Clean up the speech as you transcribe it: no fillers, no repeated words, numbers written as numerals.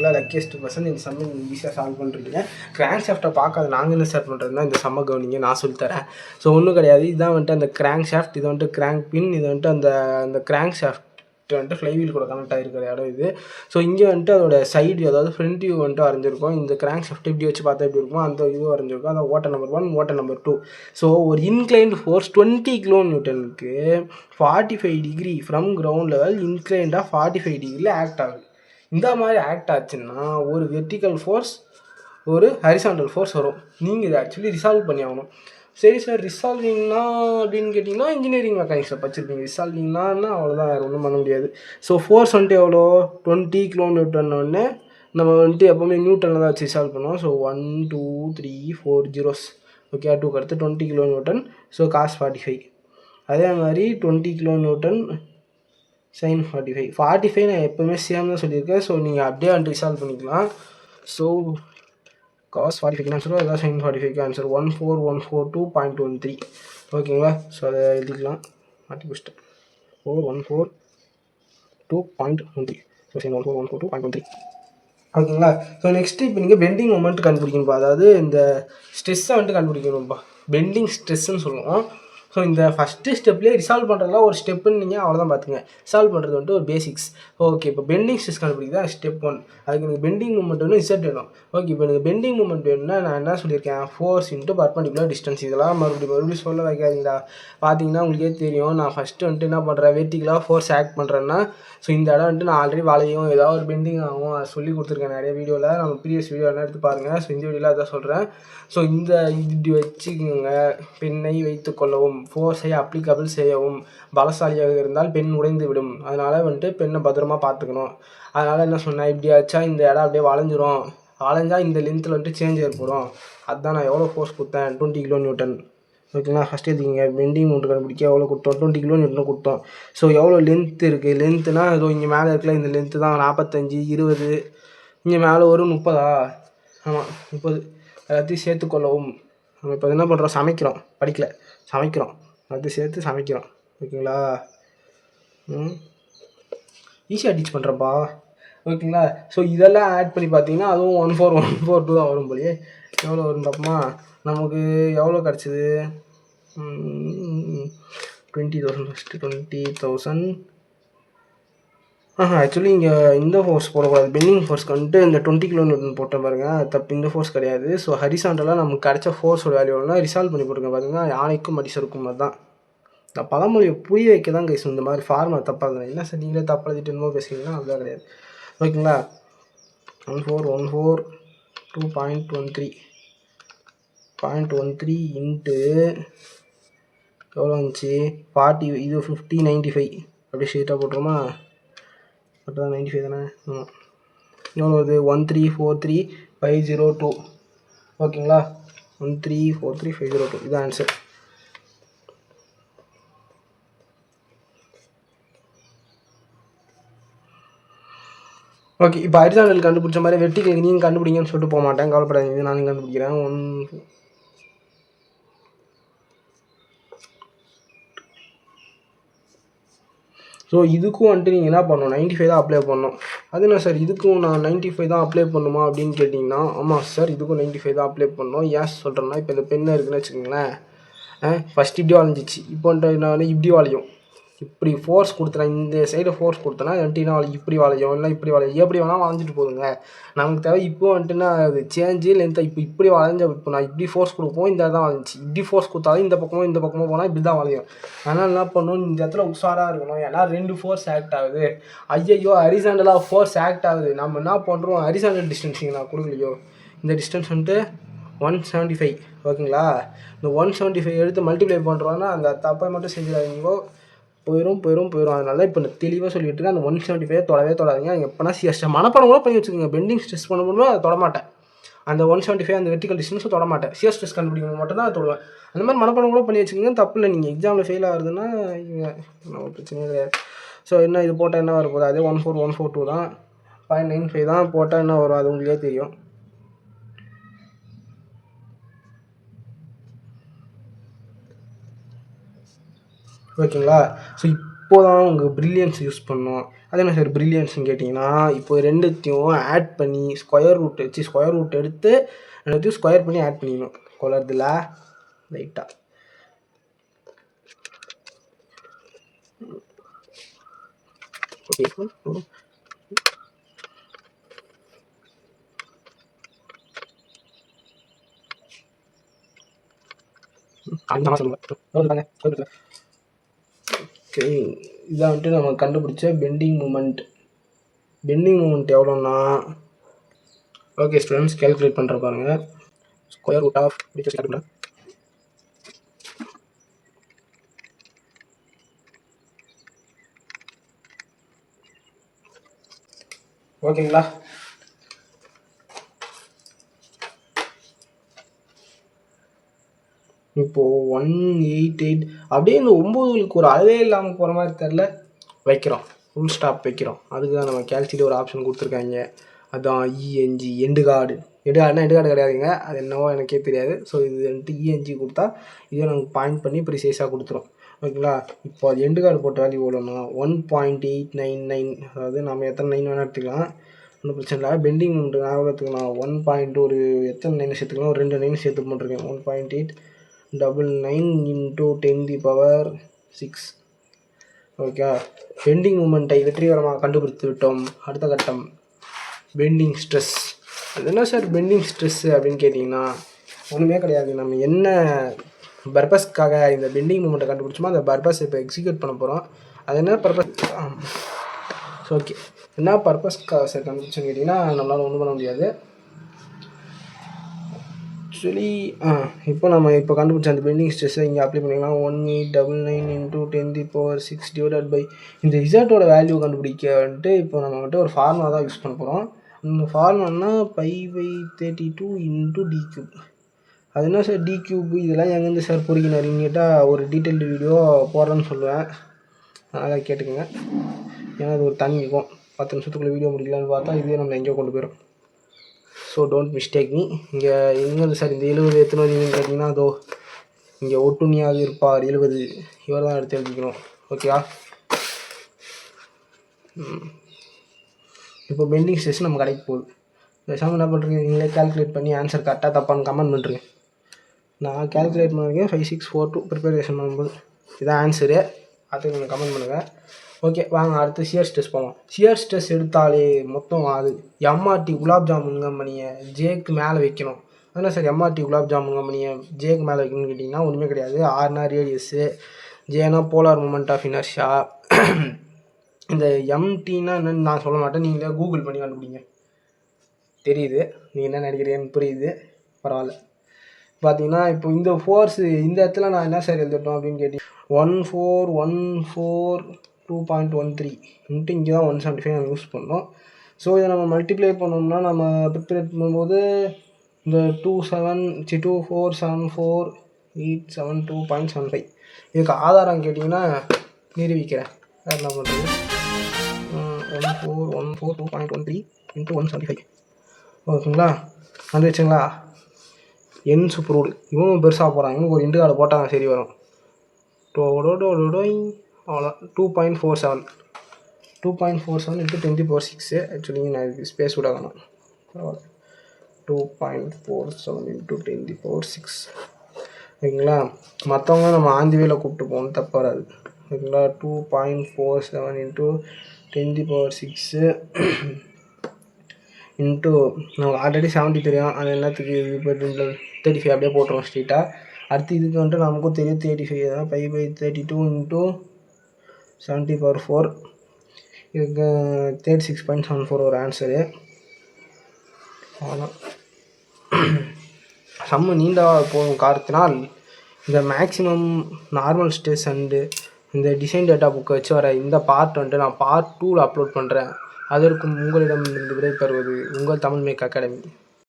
நீங்களா luckiest person. இந்த சம்மை நீங்கள் ஈஸியாக சால்வ் பண்ணுறீங்க. கிராங்க் ஷாஃப்ட்டை பார்க்காத நாங்கள் என்ன ஸ்டார்ட் பண்ணுறதுனா இந்த சம்ம கவனிங்க, நான் சொல்லித்தரேன். ஸோ ஒன்றும் கிடையாது. இதுதான் வந்துட்டு அந்த கிராங்க் ஷாஃப்ட், இது வந்துட்டு கிராங்க் பின், இது வந்துட்டு அந்த கிராங்க் ஷாஃப்ட் வந்துட்டு ஃப்ளைவீல் கூட கனெக்ட் ஆகிருக்கிற இடம் இது. ஸோ இங்கே வந்துட்டு அதோட சைடு, அதாவது ஃப்ரண்ட் வியூ வந்துட்டு வரைஞ்சிருக்கும். இந்த கிராங்க் ஷாஃப்ட் இப்படி வச்சு பார்த்தா எப்படி இருக்கும், அந்த இது வரைஞ்சிருக்கும். அந்த ஓட்டர் நம்பர் 1, ஓட்டர் நம்பர் 2. ஸோ ஒரு inclined force 20 kN 45 degree from ground level இன்க்ளைண்டாக 45 டிகிரியில் ஆக்ட் ஆகுது. இந்த மாதிரி ஆக்ட் ஆச்சுன்னா ஒரு வெர்டிக்கல் ஃபோர்ஸ், ஒரு ஹரிசாண்டல் ஃபோர்ஸ் வரும். நீங்கள் இதை ஆக்சுவலி ரிசால்வ் பண்ணி ஆகணும். சரி சார், ரிசால்விங்னா அப்படின்னு கேட்டிங்கன்னா இன்ஜினியரிங் மெக்கானிக்ஸில் படிச்சிருப்பீங்க. ரிசால்விங்னா அவ்வளோதான், வேறு ஒன்றும் பண்ண முடியாது. ஸோ ஃபோர்ஸ் வந்துட்டு எவ்வளோ, 20 kN. நம்ம வந்துட்டு எப்போவுமே நியூட்டனில் தான் வச்சு ரிசால்வ் பண்ணுவோம். So 1 2 3 4 zeros. ஓகே, 2க்கு அடுத்து 20 kN. So cos 45. அதே மாதிரி 20 kN sin 45. 45 நான் எப்போவுமே சேம் தான் சொல்லியிருக்கேன். ஸோ நீங்கள் அப்படியே வந்துட்டு ரிசால்வ் பண்ணிக்கலாம். ஸோ cos 45 ஆன்சர், அதான் sin 45 ஆன்சர் 14142.13. ஓகேங்களா? ஸோ அதை எழுதிக்கலாம், மாற்றி வச்சுட்டேன். 4142.13. So sin 14142.13. ஓகேங்களா? ஸோ நெக்ஸ்ட்டு இப்போ நீங்கள் பெண்டிங் மொமெண்ட் கண்டுபிடிக்கணும்ப்பா. அதாவது இந்த ஸ்ட்ரெஸ்ஸை வந்துட்டு கண்டுபிடிக்கணும்ப்பா. பெண்டிங் ஸ்ட்ரெஸ்ஸுன்னு சொல்லுவோம். ஸோ இந்த ஃபஸ்ட்டு ஸ்டெப்லேயே ரிசால்வ் பண்ணுறதுலாம் ஒரு ஸ்டெப்புன்னு நீங்கள் அவ்வளோதான் பார்த்துங்க. ரிசால்வ் பண்ணுறது வந்துட்டு ஒரு பேசிக்ஸ். ஓகே, இப்போ பெண்டிங் ஸ்ட்ரெஸ் கண்டுபிடிக்கிறதா ஸ்டெப் 1. அதுக்கு எனக்கு பெண்டிங் மூமெண்ட் வேணும், இசட் வேணும். ஓகே, இப்போ எனக்கு பெண்டிங் மூமெண்ட் வேணும்னா நான் என்ன சொல்லியிருக்கேன், ஃபோர்ஸ் இன்ட்டு பர்பண்டிகுலர் டிஸ்டன்ஸ். இதெல்லாம் மறுபடியும் சொல்ல வைக்காதீங்களா. பார்த்தீங்கன்னா உங்களுக்கே தெரியும். நான் ஃபஸ்ட்டு வந்துட்டு என்ன பண்ணுறேன், வெர்டிகலாக ஃபோர்ஸ் ஆக்ட் பண்ணுறேன்னா, ஸோ இந்த இடம் வந்துட்டு நான் ஆல்ரெடி வளையும், ஏதாவது ஒரு பெண்டிங் ஆகும், அதை சொல்லி கொடுத்துருக்கேன் நிறைய வீடியோவில். நம்ம ப்ரீவியஸ் வீடியோ எல்லாம் எடுத்து பாருங்கள். ஸோ இந்த வீடியோவில் அதான் சொல்கிறேன். ஸோ இந்த இப்படி வச்சுக்கோங்க, பெண்ணை வைத்து கொள்ளவும், ஃபோர்ஸை அப்ளிகபிள் செய்யவும், பலசாலியாக இருந்தால் பெண் உடைந்து விடும். அதனால் வந்துட்டு பெண்ணை பத்திரமா பார்த்துக்கணும். அதனால் என்ன சொன்னேன், இப்படி வச்சா இந்த இடம் அப்படியே வளைஞ்சிரும், வளைஞ்சால் இந்த லென்த்தில் வந்துட்டு சேஞ்ச் ஏற்படும். அதுதான் நான் எவ்வளோ ஃபோர்ஸ் கொடுத்தேன், 20 kN. ஓகேங்களா? ஃபஸ்ட்டு எடுத்துக்கிங்க, பெண்டிங் மொமெண்ட் கண்டுபிடிக்க எவ்வளோ கொடுத்தோம், 20 kN கொடுத்தோம். ஸோ எவ்வளோ லென்த் இருக்குது, லென்த்துனா ஏதோ இங்கே மேலே இருக்கல இந்த லென்த்து தான் 45 20. இங்கே மேலே ஒரு 30. ஆமாம் 30. எல்லாத்தையும் சேர்த்துக்கொள்ளவும். நம்ம இப்போ என்ன பண்ணுறோம், சமைக்கிறோம், படிக்கல, சமைக்கிறோம், எல்லாத்தையும் சேர்த்து சமைக்கிறோம். ஓகேங்களா? ஈஸியாக டீச் பண்ணுறப்பா. ஓகேங்களா? ஸோ இதெல்லாம் ஆட் பண்ணி பார்த்தீங்கன்னா அதுவும் 14142 தான் வரும் போலியே. எவ்வளோ வரும் பார்ப்போமா. நமக்கு எவ்வளோ கிடச்சிது, 20,000 ஃபஸ்ட்டு 20,000. ஆக்சுவலி இங்கே இந்த ஃபோர்ஸ் போடக்கூடாது, பெண்டிங் ஃபோர்ஸ்க்கு வந்துட்டு இந்த 20 kN போட்டேன் பாருங்கள், தப்பு. இந்த ஃபோர்ஸ் கிடையாது. ஸோ ஹரிசாண்டலாக நமக்கு கிடைச்ச ஃபோர்ஸோட வேல்யூனா ரிசால்வ் பண்ணி போட்டுருங்க. பாருங்கள், யானைக்கும் மடிசருக்கும் அதுதான். இந்த பழமொழியை புரிய வைக்க தான் கைஸ் இந்த மாதிரி ஃபார்முலா தப்பாக இருந்தது. என்ன சார் நீங்களே தப்பாக எழுதிட்டு என்னமோ பேசுகிறீங்கன்னா அதுதான் கிடையாது. ஓகேங்களா? 1414.2.13 இன்ட்டு எவ்வளோ வந்துச்சு, 40. இது 50 95. அப்படியே ஸ்ட்ரெயிட்டாக போட்டுருமா, கரெக்டாக 95 தானே. எவ்வளோ வருது, 1343502. ஓகேங்களா? 1343502 இதுதான் ஆன்சர். ஓகே, இப்போ ஹரிசாண்டல் கண்டுபிடிச்ச மாதிரி வெர்டிகல் நீங்கள் கண்டுபிடிங்கன்னு சொல்லிட்டு போக மாட்டேன், கவலைப்படாதீங்க, நானும் கண்டுபிடிக்கிறேன். ஸோ இதுக்கும் வந்துட்டு நீங்கள் என்ன பண்ணணும், 95 தான் அப்ளை பண்ணணும். அது என்ன சார், இதுக்கும் நான் 95 தான் அப்ளை பண்ணணுமா அப்படின்னு கேட்டிங்கன்னா, ஆமாம் சார், இதுக்கும் 95 தான் அப்ளை பண்ணணும். ஏன் சொல்கிறேன்னா, இப்போ இந்த பெண்ணை இருக்குன்னு வச்சுக்கோங்களேன், ஃபஸ்ட் இப்படி வளைஞ்சிச்சு, இப்போ வந்துட்டு நான் இப்படி வளையும். இப்படி ஃபோர்ஸ் கொடுத்தனா, இந்த சைடு ஃபோர்ஸ் கொடுத்தனா வந்துட்டு இப்படி வளையும், இல்லை இப்படி வளையும், எப்படி வேணால் வளைஞ்சிட்டு போதுங்க. நமக்கு தேவை இப்போ வந்துட்டுன்னா அது சேஞ்சு லென்த்தை. இப்போ இப்படி வளைஞ்ச, இப்போ நான் இப்படி ஃபோர்ஸ் கொடுப்போம், இந்த தான் வளைஞ்சி. இப்படி ஃபோர்ஸ் கொடுத்தாலும் இந்த பக்கமும் போனால் இப்படி தான் வளையும். அதனால் என்ன பண்ணணும், இந்த இடத்துல உஷாராக இருக்கணும். ஏன்னா 2 ஃபோர்ஸ் ஆக்ட் ஆகுது. ஐயையோ, ஹரிசாண்டலாக ஃபோர்ஸ் ஆக்ட் ஆகுது. நம்ம என்ன பண்ணுறோம், ஹரிசாண்டல் டிஸ்டன்ஸ் நான் கொடுக்கலையோ, இந்த டிஸ்டன்ஸ் வந்துட்டு 175. ஓகேங்களா? இந்த 175 எடுத்து மல்டிப்ளை பண்ணுறோன்னா அந்த தப்பை மட்டும் செஞ்சிடாதீங்கோ, போயிடும். அதனால இப்போ நான் தெளிவாக சொல்லிட்டு இருக்கேன், அந்த 175 தொடாதீங்க. நீங்கள் எப்போனா சிஎஸ்டி மனப்பாடம் கூட பண்ணி வச்சுக்கோங்க. பெண்டிங் ஸ்ட்ரெஸ் பண்ண முடியுமோ அதை தொடமாட்டேன். அந்த 175 அந்த வெர்டிகல் டிஸ்டன்ஸும் தொடமாட்டேன். சிஎஸ் ஸ்ட்ரெஸ் கண்டுபிடிக்கணும் மட்டும் தான் அதை தொடுவேன். அந்த மாதிரி மனப்பாடம் கூட பண்ணி வச்சுக்கோங்க, தப்பு இல்லை. நீங்கள் எக்ஸாமில் ஃபெயில் ஆகுதுன்னா நம்ம பிரச்சனையே கிடையாது. ஸோ என்ன இது போட்டால் என்ன வரப்போகுது, அதே 14142 தான், 0.95 தான் போட்டால் என்ன வரும், அது உங்களுக்கே தெரியும். ஓகேங்களா? ஸோ இப்போ தான் உங்கள் ப்ரில்லியன்ஸ் யூஸ் பண்ணணும். அது என்ன சார் பிரில்லியன்ஸ்னு கேட்டிங்கன்னா, இப்போ ரெண்டுத்தையும் ஆட் பண்ணி ஸ்கொயர் ரூட் எடுத்து ரெண்டுத்தையும் ஸ்கொயர் பண்ணி ஆட் பண்ணிக்கணும். கொலருதுல லைட்டாக ஓகே. ஓகே, இதான் வந்துட்டு நம்ம கண்டுபிடிச்ச பெண்டிங் மூமெண்ட். எவ்வளோன்னா, ஓகே ஸ்டூடெண்ட்ஸ் கேல்குலேட் பண்ணுற பாருங்க. ஸ்கொயர் ரூட் ஆஃப் ஓகேங்களா. இப்போது 188 அப்படியே இந்த 9களுக்கு ஒரு அளவே இல்லாமல் போகிற மாதிரி தெரில, வைக்கிறோம் ஃபுல் ஸ்டாப் வைக்கிறோம். அதுக்கு தான் நம்ம கேல்சியில் ஒரு ஆப்ஷன் கொடுத்துருக்காங்க. அதுதான் இஎன்ஜி எண்டு கார்டு கிடையாதுங்க, அது என்னவோ எனக்கே தெரியாது. ஸோ இது வந்துட்டு இஎன்ஜி கொடுத்தா இதே நமக்கு பாயிண்ட் பண்ணி ப்ரிசைஸாக கொடுத்துரும். ஓகேங்களா. இப்போ அது எண்டு கார்டு போட்ட வேல்யூ எவ்வளோன்னா 1.899, அதாவது நம்ம எத்தனை 9 வேணால் எடுத்துக்கலாம், ஒன்றும் பிரச்சனை இல்லை. பெண்டிங் மூமெண்ட் நான் எவ்வளோ எடுத்துக்கலாம், 1. ஒரு எத்தனை 9 சேர்த்துக்கலாம், ஒரு 2 9 சேர்த்து போட்டிருக்கேன். 1.899 into 10⁶. ஓகே, பெண்டிங் மூமெண்ட்டை வெற்றிகரமாக கண்டுபிடித்து விட்டோம். அடுத்த கட்டம் பெண்டிங் ஸ்ட்ரெஸ். அது என்ன சார் பெண்டிங் ஸ்ட்ரெஸ்ஸு அப்படின்னு கேட்டிங்கன்னா, ஒன்றுமே கிடையாது. நம்ம என்ன பர்பஸ்க்காக இந்த பெண்டிங் மூமெண்ட்டை கண்டுபிடிச்சோமோ அந்த பர்பஸ் இப்போ எக்ஸிக்யூட் பண்ண போகிறோம். அது என்ன பர்பஸ்? ஸோ ஓகே, என்ன பர்பஸ்க்காக சார் கண்டுபிடிச்சோன்னு கேட்டிங்கன்னா, நம்மளால் ஒன்றும் பண்ண முடியாது. ஆக்சுவலி இப்போ நம்ம கண்டுபிடிச்ச அந்த பெண்டிங் ஸ்ட்ரெஸ்ஸை இங்கே அப்ளை பண்ணிக்கலாம். 1899 into 10⁶ டிவைடட் பை இந்த இசட்டோட வேல்யூ கண்டுபிடிக்க வந்துட்டு இப்போ நம்ம வந்துட்டு ஒரு ஃபார்முலா தான் யூஸ் பண்ண போகிறோம். அந்த ஃபார்முலானா π/32 into d³. அது என்ன சார் d³? இதெல்லாம் எங்கேருந்து சார் பொறிக்கினாருன்னு கேட்டால் ஒரு டீட்டெயில்டு வீடியோ போடுறேன்னு சொல்லுவேன், அதனால் கேட்டுக்கோங்க. ஏன்னா அது ஒரு தண்ணிக்கும் 10 நிமிஷத்துக்குள்ளே வீடியோ முடிக்கலான்னு பார்த்தா இதுவே நம்ம எங்கேயோ கொண்டு போயிடும். So don't mistake me. இங்கே எங்கே சார் இந்த 70 எத்தனை வந்தீங்கன்னு கேட்டிங்கன்னா, அதோ இங்கே ஒட்டுண்ணியாக இருப்பார் 70, இவர் தான் எடுத்து எழுதிக்கணும். ஓகேவா. இப்போ பெண்டிங் ஸ்ட்ரெஸ் நம்ம கிடைக்க போகுது. பேசாமல் என்ன பண்ணுறீங்க, நீங்களே கால்குலேட் பண்ணி ஆன்சர் கரெக்டாக தப்பான்னு கமெண்ட் பண்ணுறீங்க. நான் கால்குலேட் பண்ணியிருக்கேன் 5642 ப்ரிப்பரேஷன் பண்ணும்போது. இதுதான் ஆன்சரு, அதுக்கு நீங்கள் கமெண்ட் பண்ணுங்கள். ஓகே வாங்க அடுத்து ஷியர் ஸ்ட்ரெஸ் போவோம். ஷியர் ஸ்ட்ரெஸ் எடுத்தாலே மொத்தம் அது எம்ஆர்டி குலாப் ஜாமுன் கம்பெனியை ஜேக்கு மேலே வைக்கணும். அதனால் சார் எம்ஆர்டி குலாப் ஜாமுன் கம்பெனியை ஜேக்கு மேலே வைக்கணும்னு கேட்டிங்கன்னா ஒன்றுமே கிடையாது. ஆர்னா ரேடியஸ்ஸு, ஜேனா போலார் மூமெண்ட் ஆஃப் இனர்ஷியா. இந்த எம்டின்னா என்னென்னு நான் சொல்ல மாட்டேன், நீங்களே கூகுள் பண்ணி கண்டுபிடிங்க. தெரியுது நீங்கள் என்ன நினைக்கிறீங்கன்னு, புரியுது, பரவாயில்ல. பார்த்தீங்கன்னா இப்போ இந்த ஃபோர்ஸு இந்த இடத்துல நான் என்ன சார் எழுதிட்டோம் அப்படின்னு கேட்டிங்க, 1414 2.13 இங்கே தான் 175 நம்ம யூஸ் பண்ணோம். ஸோ இதை நம்ம மல்டிப்ளை பண்ணோம்னா நம்ம ப்ரிப்பரேட் பண்ணும்போது இந்த 2474.872.75 இதுக்கு ஆதாரம் கேட்டிங்கன்னா நிரூபிக்கிறேன். என்ன பண்ணுறது, 1414 2.13 × 175. ஓகேங்களா, வந்துச்சுங்களா. என் சூப்பரோடு இவங்க பெருசாக போகிறாங்க, இவங்க ஒரு இண்டு கார்டு போட்டால் சரி வரும். அவ்வளோ 2.47 × 10⁶. ஆக்சுவலி நான் இதுக்கு ஸ்பேஸ் விட வேணாம், 2.47 × 10⁶. ஓகேங்களா. மற்றவங்க நம்ம ஆந்திவேல கூப்பிட்டு போகணும், தப்பு வராது. ஓகேங்களா. 2.47 × 10⁶ இன்ட்டு நமக்கு ஆல்ரெடி 70 தெரியும், அது என்னத்துக்கு இது இப்போ 35 அப்படியே போட்டுருவோம் ஸ்ட்ரீட்டாக. அடுத்து இதுக்கு வந்துட்டு நமக்கும் தெரியும் 35 தான், π/32 × 70⁴. இதுக்கு 36.74 ஒரு ஆன்சரு. அவ்வளோதான். சம்மு நீண்டாக போகும் காரணத்தினால் இந்த மேக்ஸிமம் நார்மல் ஸ்ட்ரெஸ் அண்டு இந்த டிசைன் டேட்டா புக்கை வச்சு வர இந்த பார்ட் வந்துட்டு நான் பார்ட் 2ல் அப்லோட் பண்ணுறேன். அதற்கு உங்களிடம் இருந்து விடைபெறுவது உங்கள் தமிழ் மேக் அகாடமி.